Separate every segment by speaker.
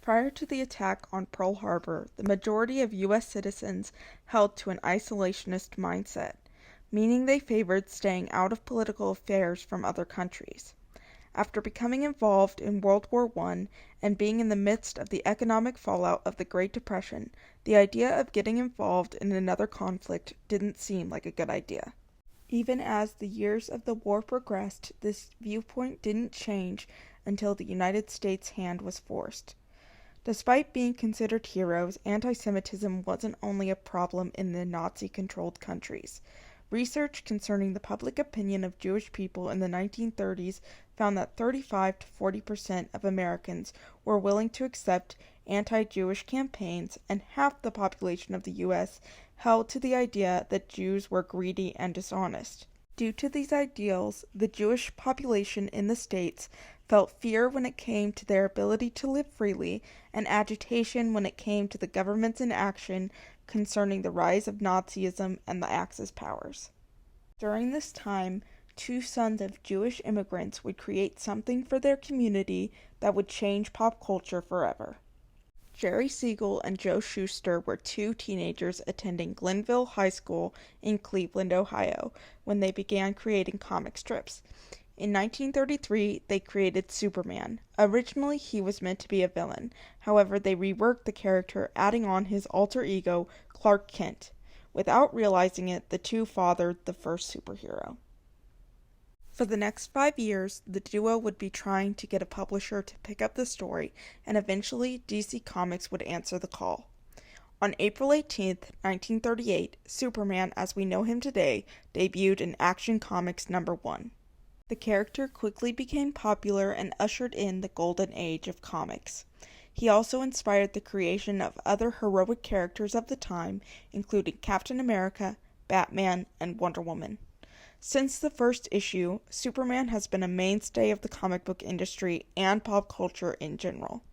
Speaker 1: Prior to the attack on Pearl Harbor, the majority of U.S. citizens held to an isolationist mindset, meaning they favored staying out of political affairs from other countries. After becoming involved in World War I and being in the midst of the economic fallout of the Great Depression, the idea of getting involved in another conflict didn't seem like a good idea. Even as the years of the war progressed, this viewpoint didn't change until the United States' hand was forced. Despite being considered heroes, anti-Semitism wasn't only a problem in the Nazi-controlled countries. Research concerning the public opinion of Jewish people in the 1930s found that 35 to 40% of Americans were willing to accept anti-Jewish campaigns, and half the population of the U.S. held to the idea that Jews were greedy and dishonest. Due to these ideals, the Jewish population in the States felt fear when it came to their ability to live freely, and agitation when it came to the government's inaction concerning the rise of Nazism and the Axis powers. During this time, two sons of Jewish immigrants would create something for their community that would change pop culture forever. Jerry Siegel and Joe Shuster were two teenagers attending Glenville High School in Cleveland, Ohio, when they began creating comic strips. In 1933, they created Superman. Originally, he was meant to be a villain. However, they reworked the character, adding on his alter ego, Clark Kent. Without realizing it, the two fathered the first superhero. For the next 5 years, the duo would be trying to get a publisher to pick up the story, and eventually DC Comics would answer the call. On April 18, 1938, Superman as we know him today debuted in Action Comics #1. The character quickly became popular and ushered in the golden age of comics. He also inspired the creation of other heroic characters of the time, including Captain America, Batman, and Wonder Woman. Since the first issue, Superman has been a mainstay of the comic book industry and pop culture in general.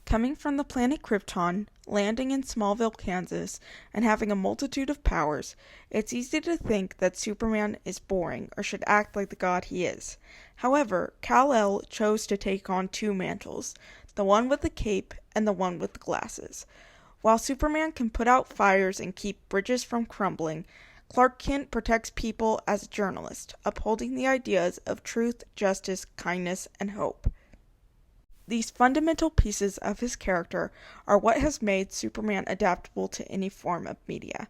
Speaker 1: Coming from the planet Krypton, landing in Smallville, Kansas, and having a multitude of powers, it's easy to think that Superman is boring or should act like the god he is. However, Kal-El chose to take on two mantles, the one with the cape and the one with the glasses. While Superman can put out fires and keep bridges from crumbling, Clark Kent protects people as a journalist, upholding the ideas of truth, justice, kindness, and hope. These fundamental pieces of his character are what has made Superman adaptable to any form of media.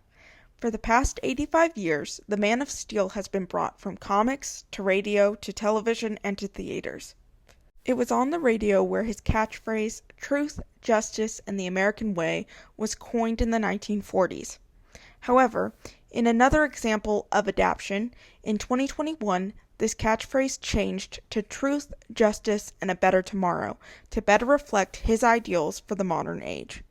Speaker 1: For the past 85 years, the Man of Steel has been brought from comics to radio to television and to theaters. It was on the radio where his catchphrase, "Truth, Justice, and the American Way," was coined in the 1940s. However, in another example of adaptation, in 2021, this catchphrase changed to "Truth, Justice, and a Better Tomorrow" to better reflect his ideals for the modern age.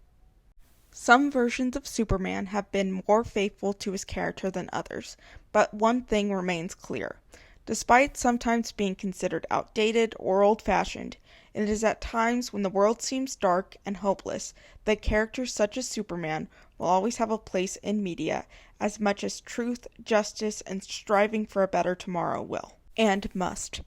Speaker 1: Some versions of Superman have been more faithful to his character than others, but one thing remains clear. Despite sometimes being considered outdated or old-fashioned, it is at times when the world seems dark and hopeless that characters such as Superman will always have a place in media as much as truth, justice, and striving for a better tomorrow will, and must.